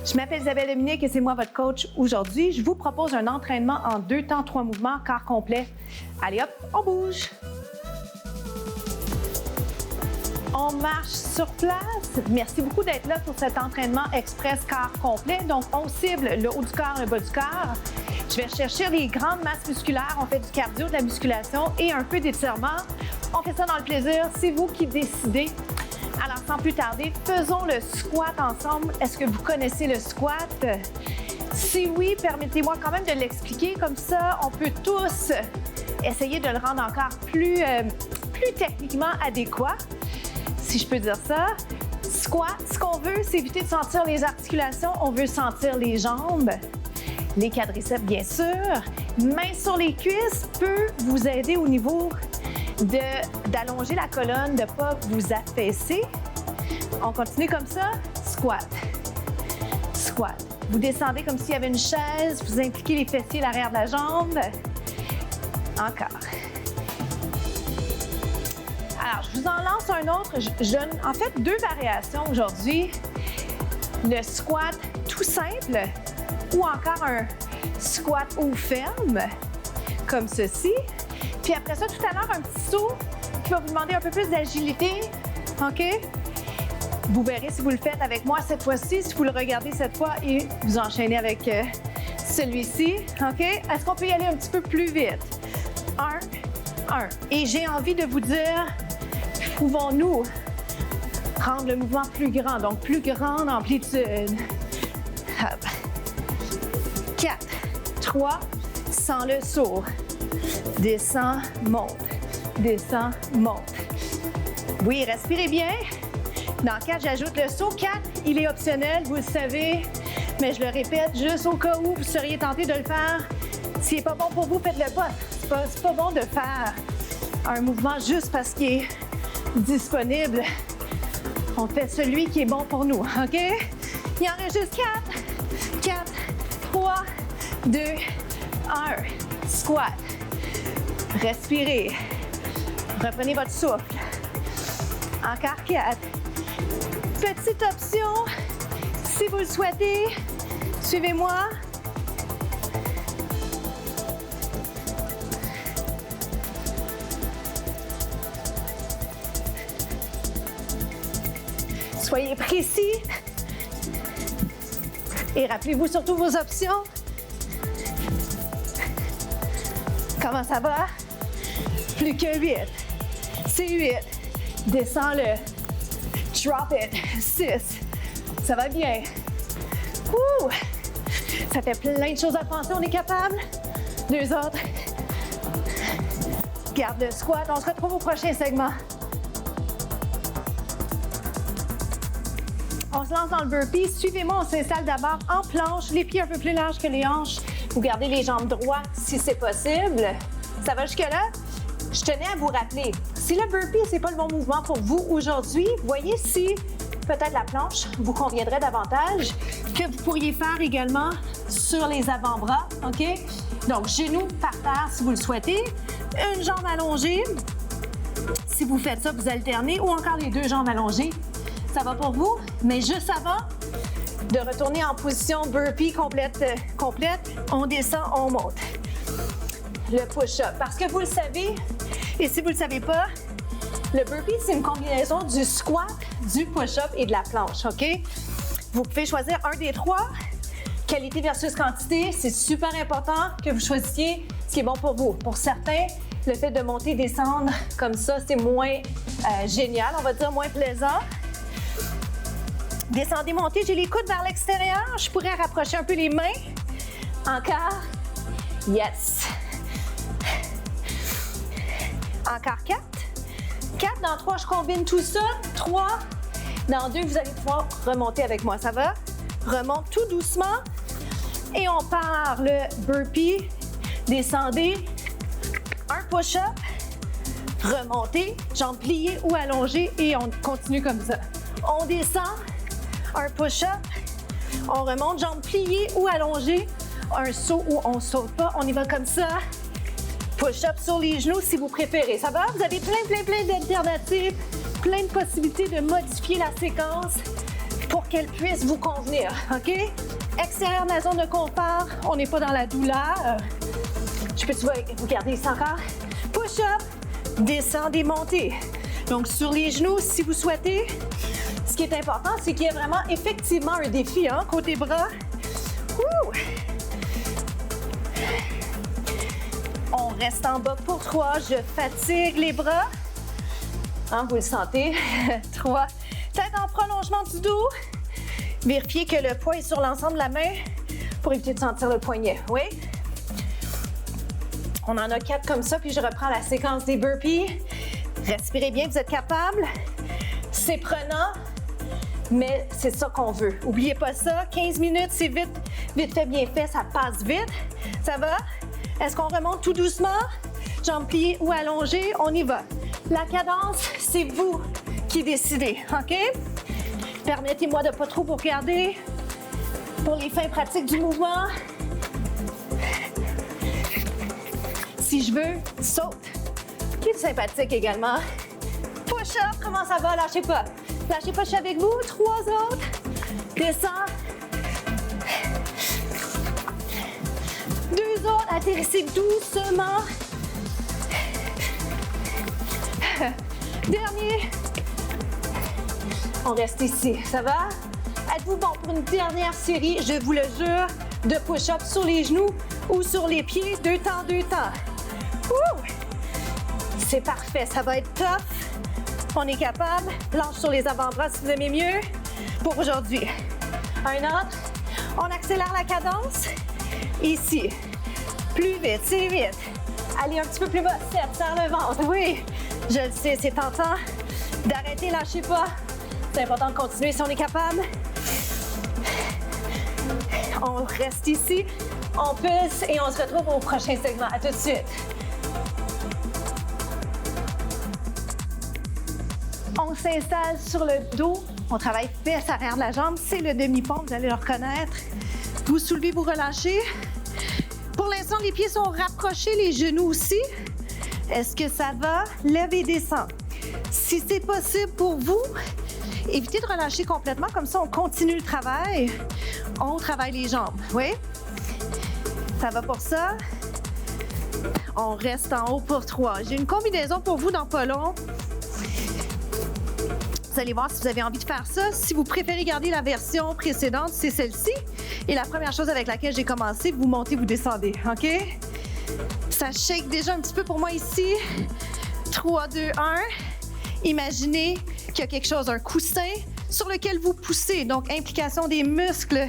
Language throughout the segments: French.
Je m'appelle Isabelle Dominique et c'est moi votre coach aujourd'hui. Je vous propose un entraînement en 2 temps, 3 mouvements, corps complet. Allez hop, on bouge. On marche sur place. Merci beaucoup d'être là pour cet entraînement express corps complet. Donc, on cible le haut du corps, le bas du corps. Je vais chercher les grandes masses musculaires. On fait du cardio, de la musculation et un peu d'étirement. On fait ça dans le plaisir. C'est vous qui décidez. Alors, sans plus tarder, faisons le squat ensemble. Est-ce que vous connaissez le squat? Si oui, permettez-moi quand même de l'expliquer. Comme ça, on peut tous essayer de le rendre encore plus techniquement adéquat, si je peux dire ça. Squat, ce qu'on veut, c'est éviter de sentir les articulations. On veut sentir les jambes, les quadriceps, bien sûr. Main sur les cuisses peut vous aider au niveau d'allonger la colonne, de ne pas vous affaisser. On continue comme ça. Squat. Squat. Vous descendez comme s'il y avait une chaise. Vous impliquez les fessiers, l'arrière de la jambe. Encore. Alors, je vous en lance un autre. Je donne en fait 2 variations aujourd'hui. Le squat tout simple ou encore un squat haut ferme, comme ceci. Puis après ça, tout à l'heure, un petit saut qui va vous demander un peu plus d'agilité. OK? Vous verrez si vous le faites avec moi cette fois-ci, si vous le regardez cette fois et vous enchaînez avec celui-ci. OK? Est-ce qu'on peut y aller un petit peu plus vite? 1, 1. Et j'ai envie de vous dire, pouvons-nous rendre le mouvement plus grand? Donc, plus grande amplitude. Hop. 4, 3, sans le saut. Descends, monte. Descends, monte. Oui, respirez bien. Dans 4, j'ajoute le saut. 4, il est optionnel, vous le savez. Mais je le répète, juste au cas où vous seriez tenté de le faire. S'il n'est pas bon pour vous, faites-le pas. C'est pas bon de faire un mouvement juste parce qu'il est disponible. On fait celui qui est bon pour nous, OK? Il en reste juste 4. 4, 3, 2, 1. Squat. Respirez. Reprenez votre souffle. Encore 4. Petite option, si vous le souhaitez, suivez-moi. Soyez précis. Et rappelez-vous surtout vos options. Comment ça va? Plus que 8. C'est 8. Descends-le. Drop it. 6. Ça va bien. Ouh! Ça fait plein de choses à penser. On est capable? 2 autres. Garde le squat. On se retrouve au prochain segment. On se lance dans le burpee. Suivez-moi, on s'installe d'abord en planche, les pieds un peu plus larges que les hanches. Vous gardez les jambes droites si c'est possible. Ça va jusque-là? Je tenais à vous rappeler, si le burpee, c'est pas le bon mouvement pour vous aujourd'hui, voyez si peut-être la planche vous conviendrait davantage, que vous pourriez faire également sur les avant-bras, OK? Donc, genoux par terre si vous le souhaitez, une jambe allongée. Si vous faites ça, vous alternez, ou encore les 2 jambes allongées. Ça va pour vous? Mais juste avant de retourner en position burpee complète, on descend, on monte. Le push-up. Parce que vous le savez, et si vous ne le savez pas, le burpee, c'est une combinaison du squat, du push-up et de la planche, OK? Vous pouvez choisir un des 3. Qualité versus quantité, c'est super important que vous choisissiez ce qui est bon pour vous. Pour certains, le fait de monter et descendre comme ça, c'est moins génial, on va dire moins plaisant. Descendez, montez, j'ai les coudes vers l'extérieur. Je pourrais rapprocher un peu les mains. Encore. Yes. Encore 4. 4 dans 3, je combine tout ça. 3. Dans 2, vous allez pouvoir remonter avec moi. Ça va? Remonte tout doucement. Et on part le burpee. Descendez. Un push-up. Remontez. Jambes pliées ou allongées. Et on continue comme ça. On descend. Un push-up. On remonte. Jambes pliées ou allongées. Un saut où on ne saute pas. On y va comme ça. Push-up sur les genoux si vous préférez. Ça va? Vous avez plein d'alternatives, plein de possibilités de modifier la séquence. pour qu'elle puisse vous convenir, OK? Extérieur de la zone de confort, on n'est pas dans la douleur. Je peux vous garder ici encore. Push-up, descendez, montez. Donc, sur les genoux, si vous souhaitez. Ce qui est important, c'est qu'il y a vraiment effectivement un défi, hein, côté bras. Ouh. On reste en bas pour 3. Je fatigue les bras. Hein, vous le sentez. 3. Tête en prolongement du dos. Vérifiez que le poids est sur l'ensemble de la main pour éviter de sentir le poignet. Oui? On en a 4 comme ça, puis je reprends la séquence des burpees. Respirez bien, vous êtes capable. C'est prenant, mais c'est ça qu'on veut. N'oubliez pas ça. 15 minutes, c'est vite, vite fait, bien fait. Ça passe vite. Ça va? Est-ce qu'on remonte tout doucement? Jambes pliées ou allongées? On y va. La cadence, c'est vous qui décidez, OK? Permettez-moi de ne pas trop vous regarder pour les fins pratiques du mouvement. Si je veux, saute. Qui est sympathique également. Push-up, comment ça va? Lâchez pas. Lâchez pas, je suis avec vous. 3 autres. Descends. 2 autres. Atterrissez doucement. Dernier. On reste ici. Ça va? Êtes-vous bon pour une dernière série? Je vous le jure, de push-up sur les genoux ou sur les pieds. 2 temps, 2 temps. Ouh! C'est parfait, ça va être tough. On est capable. Planche sur les avant-bras si vous aimez mieux. Pour aujourd'hui. Un autre. On accélère la cadence. Ici. Plus vite, c'est vite. Allez un petit peu plus bas. 7, serre le ventre. Oui, je le sais, c'est tentant. D'arrêter, lâchez pas. C'est important de continuer si on est capable. On reste ici. On pulse et on se retrouve au prochain segment. À tout de suite. On s'installe sur le dos. On travaille fesses arrière de la jambe. C'est le demi-pont, vous allez le reconnaître. Vous soulevez, vous relâchez. Pour l'instant, les pieds sont rapprochés, les genoux aussi. Est-ce que ça va? Lève et descend. Si c'est possible pour vous, évitez de relâcher complètement. Comme ça, on continue le travail. On travaille les jambes. Oui? Ça va pour ça? On reste en haut pour 3. J'ai une combinaison pour vous dans pas long. Vous allez voir si vous avez envie de faire ça. Si vous préférez garder la version précédente, c'est celle-ci. Et la première chose avec laquelle j'ai commencé, vous montez, vous descendez. OK? Ça shake déjà un petit peu pour moi ici. 3, 2, 1. Imaginez qu'il y a quelque chose, un coussin sur lequel vous poussez. Donc, implication des muscles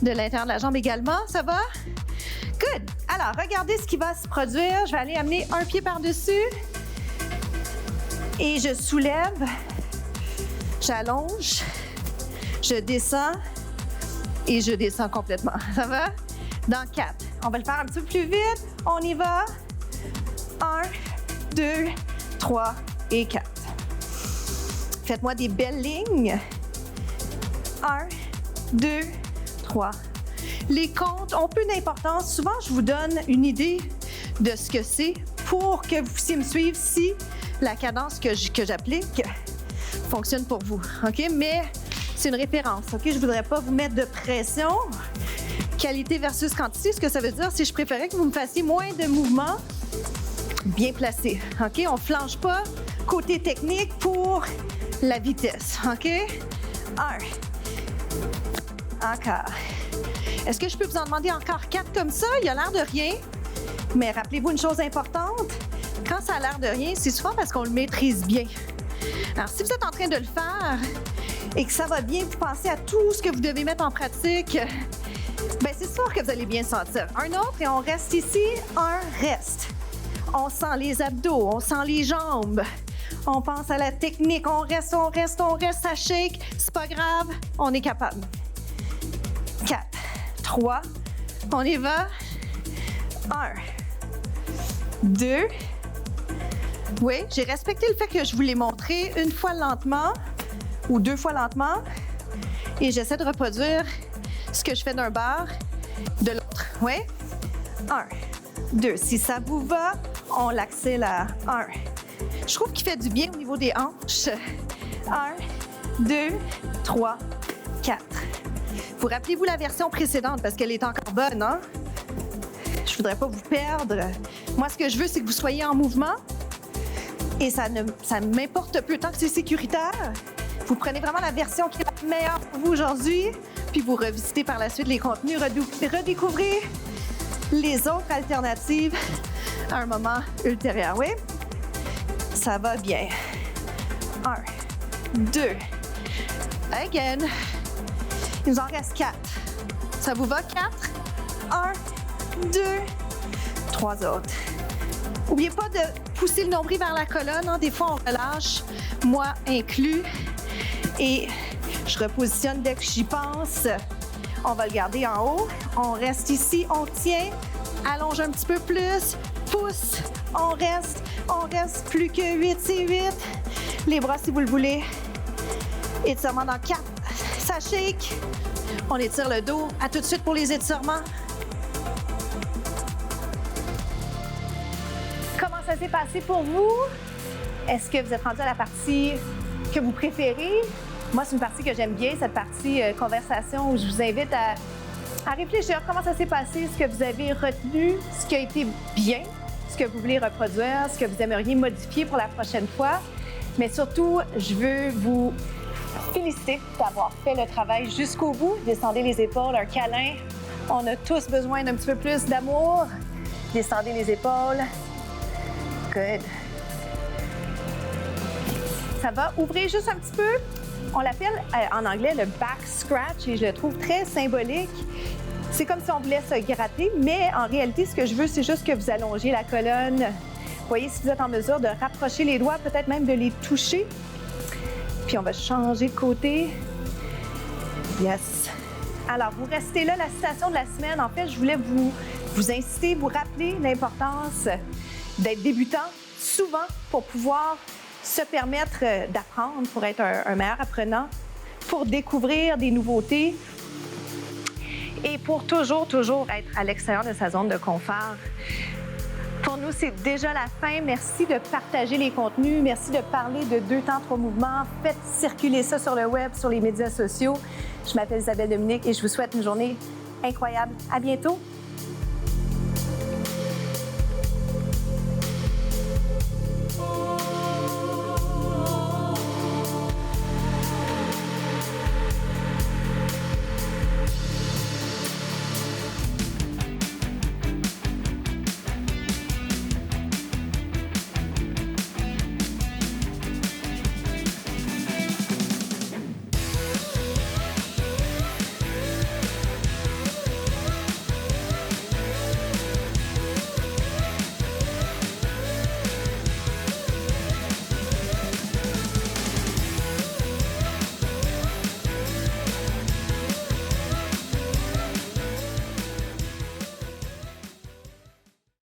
de l'intérieur de la jambe également. Ça va? Good. Alors, regardez ce qui va se produire. Je vais aller amener un pied par-dessus. Et je soulève. J'allonge, je descends et je descends complètement. Ça va? Dans 4. On va le faire un petit peu plus vite. On y va. 1, 2, 3 et 4. Faites-moi des belles lignes. 1, 2, 3. Les comptes ont peu d'importance. Souvent, je vous donne une idée de ce que c'est pour que vous puissiez me suivre si la cadence que j'applique fonctionne pour vous, OK? Mais c'est une référence, OK? Je ne voudrais pas vous mettre de pression. Qualité versus quantité, ce que ça veut dire, c'est que je préférais que vous me fassiez moins de mouvements bien placés, OK? On ne flanche pas côté technique pour la vitesse, OK? 1. Encore. Est-ce que je peux vous en demander encore 4 comme ça? Il a l'air de rien, mais rappelez-vous une chose importante. Quand ça a l'air de rien, c'est souvent parce qu'on le maîtrise bien. Alors, si vous êtes en train de le faire et que ça va bien, vous pensez à tout ce que vous devez mettre en pratique, bien, c'est sûr que vous allez bien sentir. Un autre et on reste ici. 1, reste. On sent les abdos, on sent les jambes. On pense à la technique. On reste, on reste, on reste. Ça shake. C'est pas grave. On est capable. 4, 3. On y va. 1, 2. Oui, j'ai respecté le fait que je vous l'ai montré une fois lentement ou 2 fois lentement et j'essaie de reproduire ce que je fais d'un bord de l'autre. Oui? 1, 2. Si ça vous va, on l'accélère. 1. Je trouve qu'il fait du bien au niveau des hanches. 1, 2, 3, Vous rappelez-vous la version précédente parce qu'elle est encore bonne, hein? Je voudrais pas vous perdre. Moi, ce que je veux, c'est que vous soyez en mouvement. Et ça m'importe peu tant que c'est sécuritaire. Vous prenez vraiment la version qui est la meilleure pour vous aujourd'hui, puis vous revisitez par la suite les contenus, redécouvrez les autres alternatives à un moment ultérieur. Oui? Ça va bien. 1, 2. Again. Il nous en reste 4. Ça vous va, 4? 1, 2, 3 autres. N'oubliez pas de pousser le nombril vers la colonne. Hein. Des fois, on relâche, moi inclus. Et je repositionne dès que j'y pense. On va le garder en haut. On reste ici, on tient. Allonge un petit peu plus. Pousse. On reste. Plus que 8, c'est 8. Les bras si vous le voulez. Étirement dans 4. Ça shake. On étire le dos. À tout de suite pour les étirements. Comment ça s'est passé pour vous? Est-ce que vous êtes rendu à la partie que vous préférez? Moi, c'est une partie que j'aime bien, cette partie conversation où je vous invite à réfléchir comment ça s'est passé, ce que vous avez retenu, ce qui a été bien, ce que vous voulez reproduire, ce que vous aimeriez modifier pour la prochaine fois. Mais surtout, je veux vous féliciter d'avoir fait le travail jusqu'au bout. Descendez les épaules, un câlin. On a tous besoin d'un petit peu plus d'amour. Descendez les épaules. Good. Ça va. Ouvrez juste un petit peu. On l'appelle en anglais le back scratch et je le trouve très symbolique. C'est comme si on voulait se gratter, mais en réalité, ce que je veux, c'est juste que vous allongiez la colonne. Vous voyez, si vous êtes en mesure de rapprocher les doigts, peut-être même de les toucher. Puis on va changer de côté. Yes. Alors, vous restez là, la citation de la semaine. En fait, je voulais vous inciter, vous rappeler l'importance d'être débutant souvent pour pouvoir se permettre d'apprendre, pour être un meilleur apprenant, pour découvrir des nouveautés et pour toujours être à l'extérieur de sa zone de confort. Pour nous, c'est déjà la fin. Merci de partager les contenus. Merci de parler de 2 temps, 3 mouvements. Faites circuler ça sur le web, sur les médias sociaux. Je m'appelle Isabelle Dominique et je vous souhaite une journée incroyable. À bientôt.